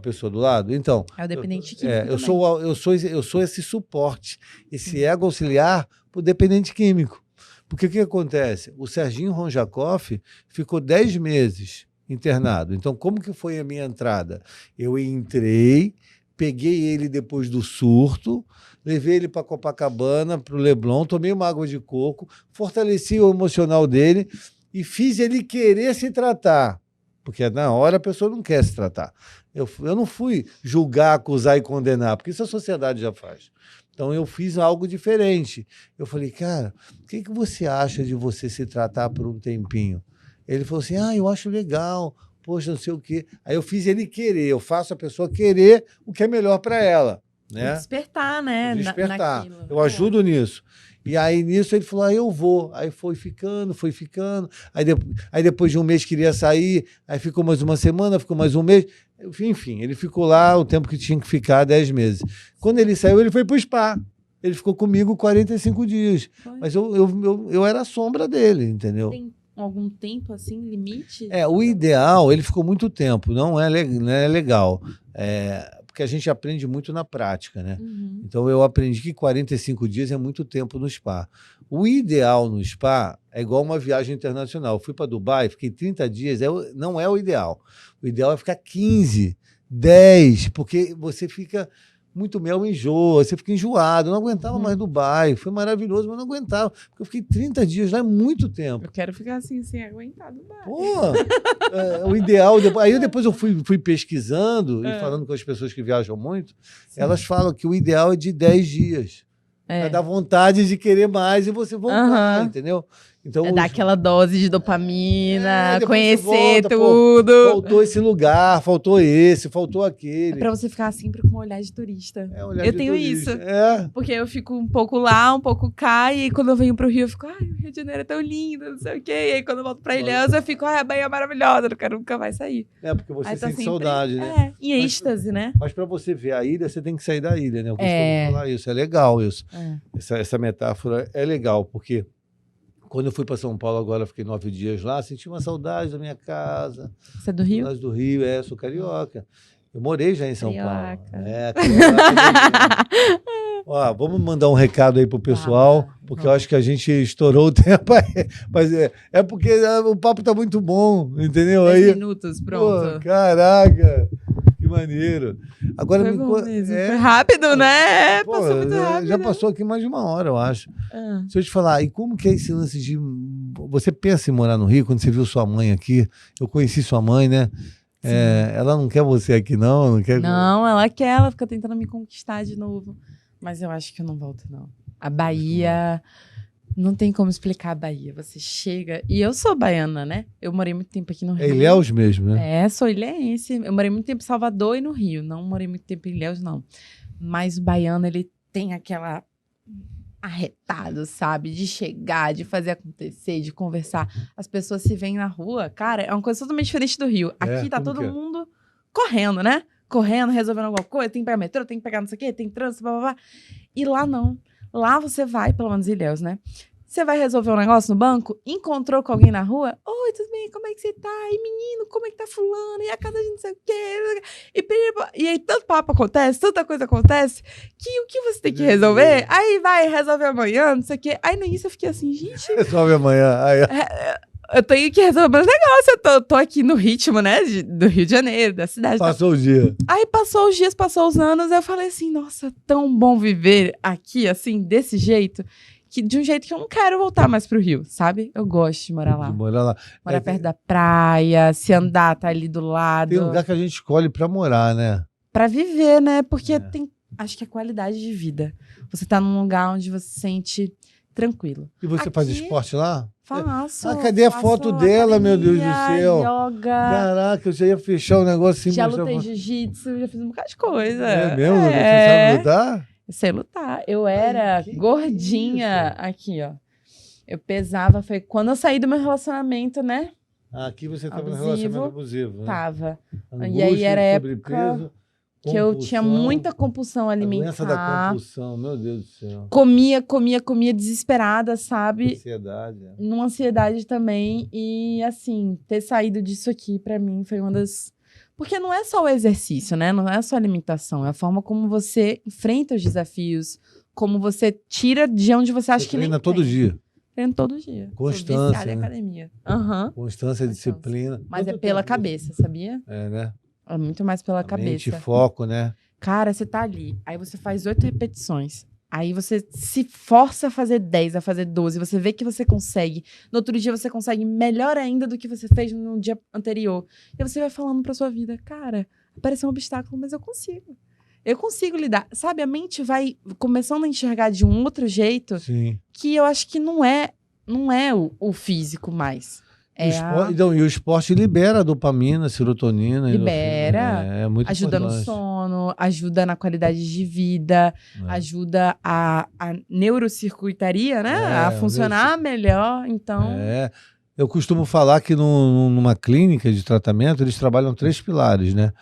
pessoa do lado? Então, É o dependente químico eu sou esse suporte, esse ego auxiliar para o dependente químico. Porque o que acontece? O Serginho Ronjakoff ficou 10 meses internado. Então, como que foi a minha entrada? Eu entrei, peguei ele depois do surto, levei ele para Copacabana, para o Leblon, tomei uma água de coco, fortaleci o emocional dele e fiz ele querer se tratar. Porque na hora a pessoa não quer se tratar. Eu não fui julgar, acusar e condenar, porque isso a sociedade já faz. Então eu fiz algo diferente. Eu falei, cara, o que você acha de você se tratar por um tempinho? Ele falou assim, eu acho legal, poxa, não sei o quê. Aí eu fiz ele querer, eu faço a pessoa querer o que é melhor para ela. Né? Despertar, né? Despertar. Naquilo. Eu ajudo nisso. E aí, nisso, ele falou, eu vou. Aí foi ficando. Aí depois de um mês queria sair, aí ficou mais uma semana, ficou mais um mês. Enfim, ele ficou lá o tempo que tinha que ficar, 10 meses. Quando ele saiu, ele foi para o spa. Ele ficou comigo 45 dias. Foi. Mas eu era a sombra dele, entendeu? Tem algum tempo, assim, limite? O ideal, ele ficou muito tempo, não é legal. Porque a gente aprende muito na prática, né? Uhum. Então eu aprendi que 45 dias é muito tempo no spa. O ideal no spa é igual uma viagem internacional. Eu fui para Dubai, fiquei 30 dias, não é o ideal. O ideal é ficar 15, 10, porque você fica muito mel, enjoa, você fica enjoado. Eu não aguentava mais Dubai, foi maravilhoso, mas não aguentava, porque eu fiquei 30 dias lá, é muito tempo. Eu quero ficar assim, sem aguentar Dubai. O ideal... Aí depois eu fui pesquisando e falando com as pessoas que viajam muito, elas falam que o ideal é de 10 dias. Pra dar vontade de querer mais e você voltar, entendeu? Então, dar aquela dose de dopamina, depois conhecer você volta, tudo. Faltou esse lugar, faltou esse, faltou aquele. É pra você ficar sempre com um olhar de turista. Olhar eu de tenho turista. isso. Porque eu fico um pouco lá, um pouco cá, e quando eu venho pro Rio, eu fico, o Rio de Janeiro é tão lindo, não sei o quê. E aí quando eu volto pra Ilhéus, eu fico, a Bahia é maravilhosa, não quero nunca mais sair. Porque você sente sempre, saudade, né? Em êxtase, né? Mas pra você ver a ilha, você tem que sair da ilha, né? Eu costumo falar isso, é legal isso. Essa metáfora é legal, porque quando eu fui para São Paulo agora, fiquei 9 dias lá, senti uma saudade da minha casa. Você é do Rio? Saudade do Rio, sou carioca. Eu morei já em São Paulo. Carioca. Ó, vamos mandar um recado aí pro pessoal, porque eu acho que a gente estourou o tempo aí. Mas é porque o papo tá muito bom, entendeu? 10 minutos, pronto. Pô, caraca, que maneiro. Agora foi rápido, né? Passou muito rápido. Já passou aqui mais de 1 hora, eu acho. Se eu te falar, e como que é esse lance de... Você pensa em morar no Rio, quando você viu sua mãe aqui? Eu conheci sua mãe, né? Ela não quer você aqui, não? Não, ela quer, ela fica tentando me conquistar de novo. Mas eu acho que eu não volto, não. A Bahia... Não tem como explicar a Bahia. Você chega... E eu sou baiana, né? Eu morei muito tempo aqui no Rio. É Ilhéus mesmo, né? Sou ilhéense. Eu morei muito tempo em Salvador e no Rio. Não morei muito tempo em Ilhéus, não. Mas o baiano, ele tem aquela... arretado, sabe? De chegar, de fazer acontecer, de conversar. As pessoas se veem na rua. Cara, é uma coisa totalmente diferente do Rio. Aqui tá todo mundo correndo, né? Correndo, resolvendo alguma coisa. Tem que pegar metrô, tem que pegar não sei o quê, tem trânsito, blá, blá, blá. E lá não. Lá você vai, pelo menos em Ilhéus, né? Você vai resolver um negócio no banco, encontrou com alguém na rua, oi, tudo bem, como é que você tá? E menino, como é que tá fulano? E a casa de não sei o quê? E aí tanto papo acontece, tanta coisa acontece, que o que você tem que resolver? Aí vai resolver amanhã, não sei o quê. Aí no início eu fiquei assim, gente... Resolve amanhã. Eu tenho que resolver meus negócios, eu tô aqui no ritmo, né, do Rio de Janeiro, da cidade. Passou o dia. Aí passou os dias, passou os anos, eu falei assim, nossa, tão bom viver aqui, assim, desse jeito... de um jeito que eu não quero voltar mais pro Rio, sabe? Eu gosto de morar lá. Morar perto da praia, se andar, tá ali do lado. Tem lugar que a gente escolhe pra morar, né? Pra viver, né? Porque tem, acho que é qualidade de vida. Você tá num lugar onde você se sente tranquilo. E você faz esporte lá? Faço. Cadê a foto dela, academia, meu Deus do céu? Yoga. Caraca, eu já ia fechar o negócio assim. Já lutei jiu-jitsu, já fiz um bocado de coisa. É mesmo? Você sabe lutar? Sei lutar. Eu era gordinha aqui, ó. Eu pesava, foi quando eu saí do meu relacionamento, né? Aqui você estava no relacionamento abusivo, né? Tava. Angústia, e aí era sobrepeso, que eu tinha muita compulsão A alimentar. doença da compulsão, meu Deus do céu. Comia desesperada, sabe? Ansiedade. Numa ansiedade também. E, assim, ter saído disso aqui, pra mim, foi uma das... Porque não é só o exercício, né? Não é só a alimentação. É a forma como você enfrenta os desafios, como você tira de onde você acha que nem treina todo tem. dia. Treino todo dia. Constância, Sou viciada em né? academia. Aham. Constância, disciplina. Mas é Quanto pela tempo cabeça, sabia? É, né? É muito mais pela A mente, cabeça. foco, né? Cara, você tá ali. Aí você faz 8 repetições. Aí você se força a fazer 10, a fazer 12. Você vê que você consegue. No outro dia você consegue melhor ainda do que você fez no dia anterior. E você vai falando pra sua vida, cara, apareceu um obstáculo, mas eu consigo. Eu consigo lidar. Sabe, a mente vai começando a enxergar de um outro jeito Sim. que eu acho que não é o físico mais. E o esporte libera dopamina, serotonina. Libera. É muito Ajuda no importante. sono, ajuda na qualidade de vida, ajuda a neurocircuitaria, né? A funcionar melhor. Então, Eu costumo falar que numa clínica de tratamento eles trabalham 3 pilares, né?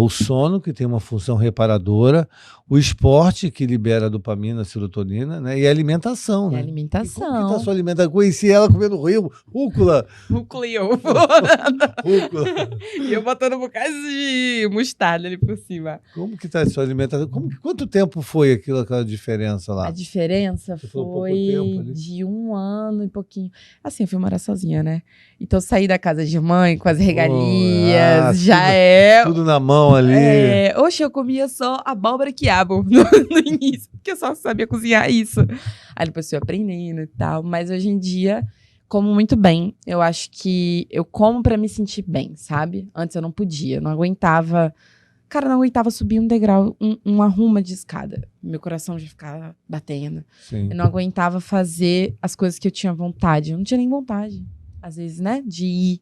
O sono, que tem uma função reparadora, o esporte, que libera dopamina, serotonina, né? E a alimentação, né? E como que tá a alimentação. sua alimentação? Eu conheci ela comendo rúcula. Rúcula e ovo. Rúcula. E eu botando um bocado de mostarda ali por cima. Como que tá a sua alimentação? Quanto tempo foi aquela diferença lá? A diferença Você falou pouco foi tempo ali. de 1 ano e pouquinho. Assim, eu fui morar sozinha, né? Então, saí da casa de mãe com as regalias, Tudo na mão ali. Oxe, eu comia só abóbora e quiabo no início, porque eu só sabia cozinhar isso. Aí depois fui aprendendo e tal. Mas hoje em dia, como muito bem. Eu acho que eu como pra me sentir bem, sabe? Antes eu não podia, não aguentava. Cara, não aguentava subir um degrau, uma ruma de escada. Meu coração já ficava batendo. Sim. Eu não aguentava fazer as coisas que eu tinha vontade. Eu não tinha nem vontade, às vezes, né? De ir.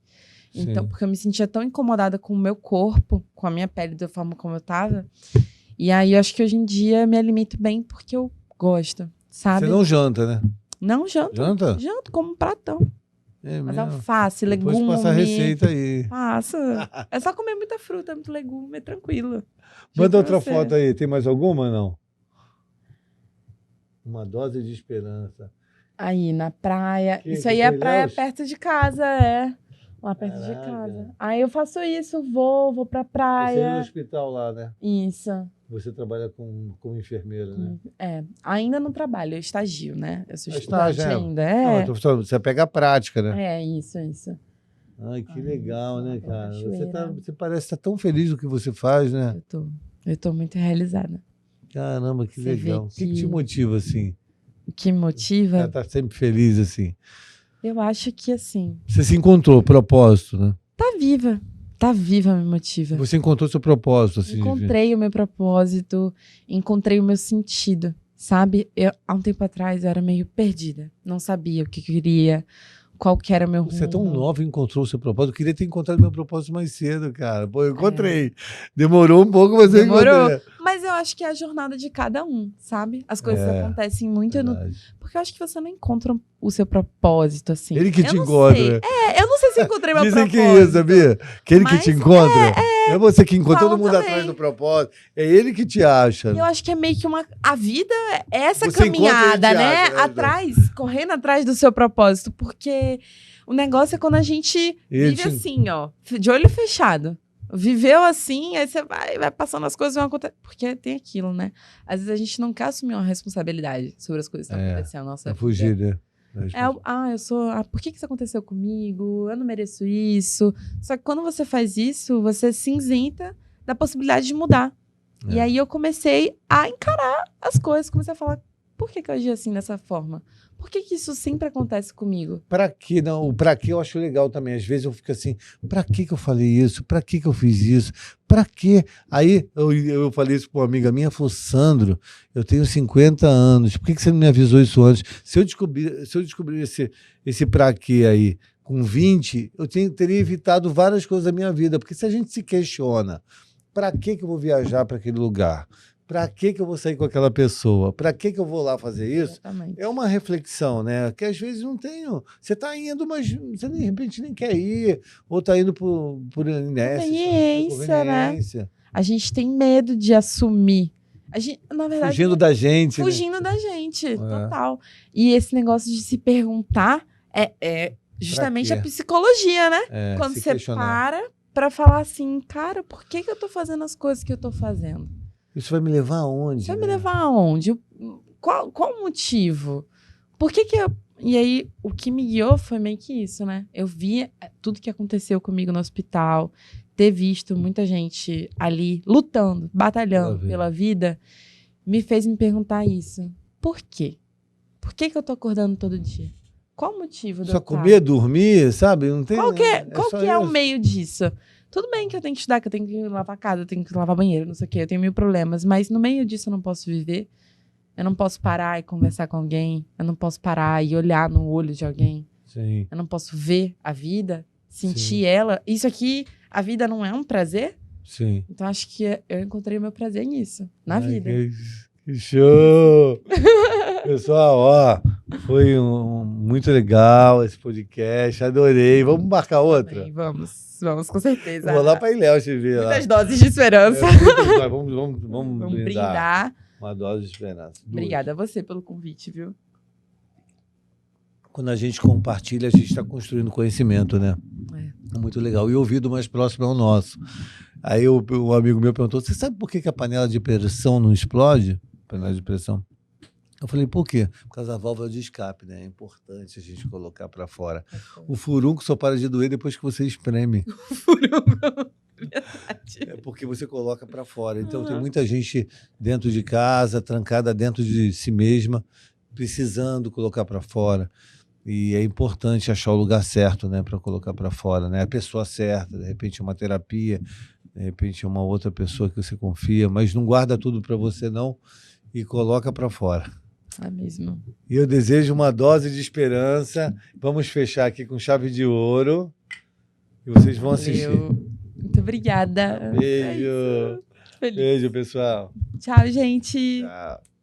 Então, Sim. porque eu me sentia tão incomodada com o meu corpo, com a minha pele, da forma como eu tava. E aí, eu acho que hoje em dia eu me alimento bem porque eu gosto, sabe? Você não janta, né? Não janto. Janta? Janto, como um pratão. É Mas mesmo? alface, Depois legume. passa a receita aí. Passa. É só comer muita fruta, muito legume, é tranquilo. Manda outra você. foto aí. Tem mais alguma, não? Uma dose de esperança. Aí, na praia. Que Isso aí é a foi, praia Léus? perto de casa, é. Lá perto de Caraca. casa. Aí eu faço isso, vou pra Você é no praia. hospital lá, né? Isso. Você trabalha como enfermeira, né? Ainda não trabalho, eu estagio, né? Eu sou Ah, estudante estágio, ainda. Não, mas tô falando, você pega a prática, né? Isso. Ai, que Ai, legal, né, uma cara? cachoeira. Você parece estar tão feliz do que você faz, né? Eu tô muito realizada. Caramba, que Você vê legal. O que que- te motiva, assim? O que me motiva, Tá sempre feliz, assim. eu acho que assim, Você se encontrou, propósito, né? tá viva me motiva. Você encontrou seu propósito, assim. de vida. Encontrei o meu propósito, encontrei o meu sentido, sabe? Há um tempo atrás eu era meio perdida, não sabia o que eu queria, qual que era o meu rumo. Você é tão nova e encontrou o seu propósito. Eu queria ter encontrado meu propósito mais cedo, cara. Pô, eu encontrei. Demorou um pouco, mas eu Demorou. encontrei. Mas eu acho que é a jornada de cada um, sabe? As coisas É, acontecem muito Verdade. porque eu acho que você não encontra o seu propósito, assim. Ele que Eu te não encontra, sei. né? Eu não sei se eu encontrei meu Dizem propósito. que é isso, sabia? Que ele que te Mas encontra. É você que encontra falam todo mundo também. atrás do propósito. É ele que te acha. Eu acho que é meio que a vida é essa Você encontra caminhada, ele te né? acha, né? Atrás, correndo atrás do seu propósito. Porque o negócio é quando a gente Ele vive te- assim, ó, de olho fechado. Viveu assim, aí você vai passando as coisas, vão acontecer. Porque tem aquilo, né? Às vezes a gente não quer assumir uma responsabilidade sobre as coisas que estão acontecendo na nossa É vida. fugir, né? Por que isso aconteceu comigo? Eu não mereço isso. Só que quando você faz isso, você se isenta da possibilidade de mudar. É. E aí eu comecei a encarar as coisas, comecei a falar, por que eu agi assim dessa forma? Por que isso sempre acontece comigo? Pra quê? Não, o pra quê eu acho legal também. Às vezes eu fico assim, pra que eu falei isso? Pra que eu fiz isso? Pra quê? Aí eu falei isso pra uma amiga minha, falou, Sandro, eu tenho 50 anos, por que você não me avisou isso antes? Se eu descobrir esse pra quê aí com 20, eu teria evitado várias coisas da minha vida, porque se a gente se questiona, pra que eu vou viajar para aquele lugar? Pra que eu vou sair com aquela pessoa? Pra que eu vou lá fazer isso? Exatamente. É uma reflexão, né? Que às vezes não tenho. Você está indo, mas você de repente nem quer ir. Ou está indo por inércia. Conveniência, né? Conveniência. A gente tem medo de assumir. A gente, na verdade, Fugindo da gente. Né? fugindo da gente, total. E esse negócio de se perguntar é justamente quê? a psicologia, né? É, Quando se você questionar. para falar assim, cara, por que eu tô fazendo as coisas que eu tô fazendo? Isso vai me levar aonde? Isso vai né? me levar aonde? Qual o motivo? Por que que eu... E aí, o que me guiou foi meio que isso, né? Eu vi tudo que aconteceu comigo no hospital, ter visto muita gente ali lutando, batalhando pela vida, me fez me perguntar isso. Por quê? Por que que eu tô acordando todo dia? Qual o motivo de Só eu comer, dormir, sabe? Não tem. Qual que é o isso. meio disso? Tudo bem que eu tenho que estudar, que eu tenho que lavar a casa, eu tenho que lavar banheiro, não sei o quê, eu tenho mil problemas, mas no meio disso eu não posso viver. Eu não posso parar e conversar com alguém. Eu não posso parar e olhar no olho de alguém. Sim. Eu não posso ver a vida, sentir Sim. ela. Isso aqui, a vida não é um prazer? Sim. Então acho que eu encontrei o meu prazer nisso, na vida. Que show! Pessoal, ó, foi muito legal esse podcast, adorei. Vamos marcar outra? Bem, vamos com certeza. Vou lá para Ilhéus te ver lá. Muitas doses de esperança. Vamos brindar. Uma dose de esperança. Obrigada a você pelo convite, viu? Quando a gente compartilha, a gente está construindo conhecimento, né? É muito legal. E o ouvido mais próximo é o nosso. Aí um amigo meu perguntou, você sabe por que a panela de pressão não explode? Panela de pressão. Eu falei, por quê? Por causa da válvula de escape, né? É importante a gente colocar para fora. O furúnculo só para de doer depois que você espreme. O furúnculo. Verdade. É porque você coloca para fora. Então tem muita gente dentro de casa, trancada dentro de si mesma, precisando colocar para fora. E é importante achar o lugar certo, né, para colocar para fora, né? A pessoa certa, de repente uma terapia, de repente uma outra pessoa que você confia, mas não guarda tudo para você não e coloca para fora. É mesmo. E eu desejo uma dose de esperança. Vamos fechar aqui com chave de ouro. E vocês vão assistir. Muito obrigada. Beijo. Beijo, pessoal. Tchau, gente. Tchau.